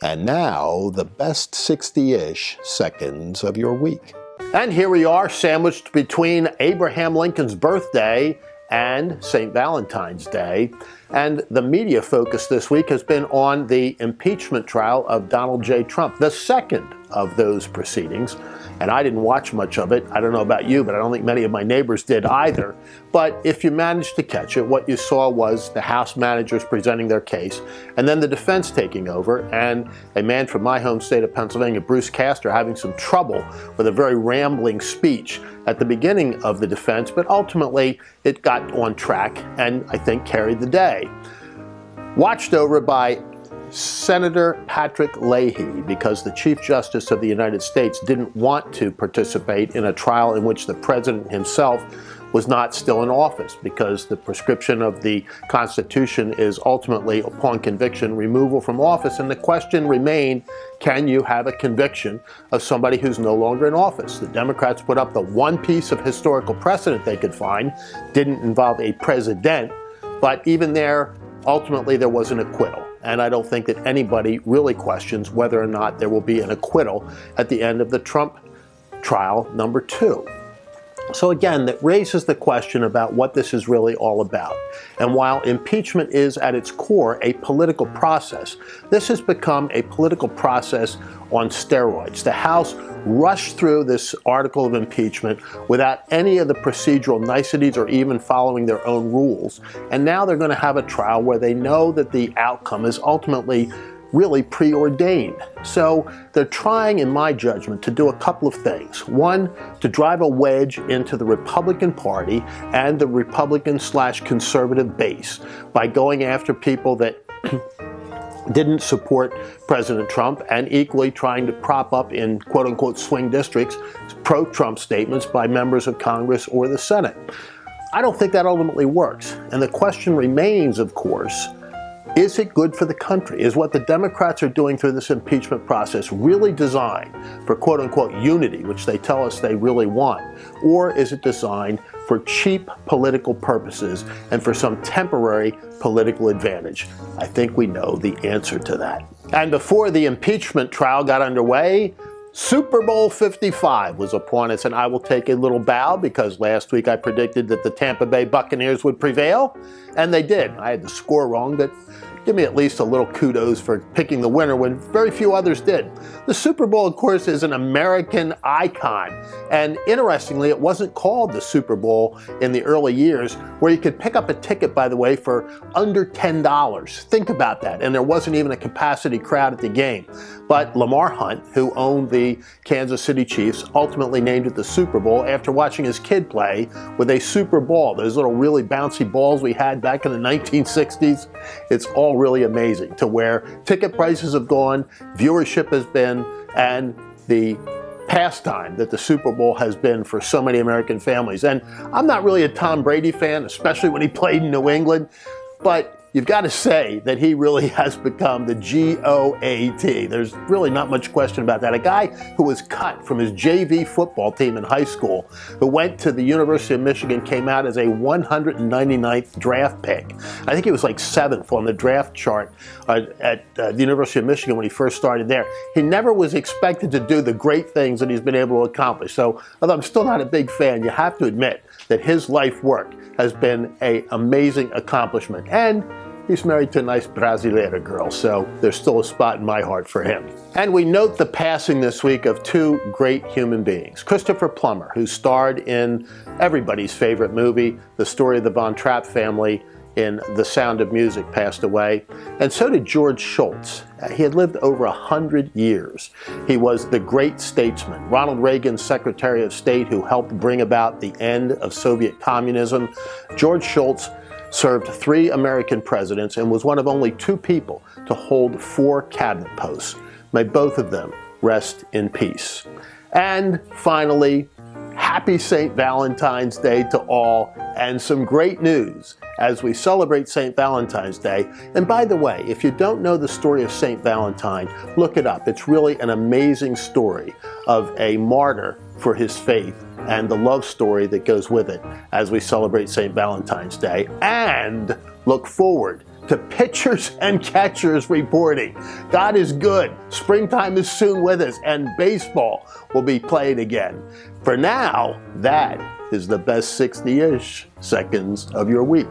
And now, the best 60-ish seconds of your week. And here we are, sandwiched between Abraham Lincoln's birthday and St. Valentine's Day. And the media focus this week has been on the impeachment trial of Donald J. Trump, the second of those proceedings. And I didn't watch much of it. I don't know about you, but I don't think many of my neighbors did either. But if you managed to catch it, what you saw was the House managers presenting their case, and then the defense taking over, and a man from my home state of Pennsylvania, Bruce Castor, having some trouble with a very rambling speech at the beginning of the defense, but ultimately it got on track and I think carried the day. Watched over by Senator Patrick Leahy, because the Chief Justice of the United States didn't want to participate in a trial in which the president himself was not still in office, because the prescription of the Constitution is ultimately, upon conviction, removal from office. And the question remained, can you have a conviction of somebody who's no longer in office? The Democrats put up the one piece of historical precedent they could find, didn't involve a president, but even there, ultimately there was an acquittal. And I don't think that anybody really questions whether or not there will be an acquittal at the end of the Trump trial number 2. So again, that raises the question about what this is really all about. And while impeachment is at its core a political process, this has become a political process on steroids. The House rushed through this article of impeachment without any of the procedural niceties or even following their own rules. And now they're going to have a trial where they know that the outcome is ultimately really preordained. So they're trying, in my judgment, to do a couple of things. One, to drive a wedge into the Republican Party and the Republican/conservative base by going after people that didn't support President Trump, and equally trying to prop up in quote-unquote swing districts pro-Trump statements by members of Congress or the Senate. I don't think that ultimately works. And the question remains, of course, is it good for the country? Is what the Democrats are doing through this impeachment process really designed for quote-unquote unity, which they tell us they really want? Or is it designed for cheap political purposes and for some temporary political advantage? I think we know the answer to that. And before the impeachment trial got underway, Super Bowl 55 was upon us, and I will take a little bow because last week I predicted that the Tampa Bay Buccaneers would prevail, and they did. I had the score wrong, but give me at least a little kudos for picking the winner when very few others did. The Super Bowl, of course, is an American icon. And interestingly, it wasn't called the Super Bowl in the early years, where you could pick up a ticket, by the way, for under $10. Think about that. And there wasn't even a capacity crowd at the game. But Lamar Hunt, who owned the Kansas City Chiefs, ultimately named it the Super Bowl after watching his kid play with a Super Ball, those little really bouncy balls we had back in the 1960s. It's all really amazing to where ticket prices have gone, viewership has been, and the pastime that the Super Bowl has been for so many American families. And I'm not really a Tom Brady fan, especially when he played in New England, but you've got to say that he really has become the GOAT. There's really not much question about that. A guy who was cut from his JV football team in high school, who went to the University of Michigan, came out as a 199th draft pick. I think he was like 7th on the draft chart at the University of Michigan when he first started there. He never was expected to do the great things that he's been able to accomplish. So, although I'm still not a big fan, you have to admit that his life work has been an amazing accomplishment. And he's married to a nice Brasileira girl, so there's still a spot in my heart for him. And we note the passing this week of 2 great human beings. Christopher Plummer, who starred in everybody's favorite movie, The Story of the Von Trapp Family, in The Sound of Music, passed away. And so did George Shultz. He had lived over 100 years. He was the great statesman, Ronald Reagan's Secretary of State, who helped bring about the end of Soviet communism. George Shultz served 3 American presidents and was one of only 2 people to hold 4 cabinet posts. May both of them rest in peace. And finally, happy St. Valentine's Day to all, and some great news as we celebrate St. Valentine's Day. And by the way, if you don't know the story of St. Valentine, look it up. It's really an amazing story of a martyr for his faith and the love story that goes with it as we celebrate St. Valentine's Day and look forward to pitchers and catchers reporting. God is good. Springtime is soon with us, and baseball will be played again. For now, that is the best 60-ish seconds of your week.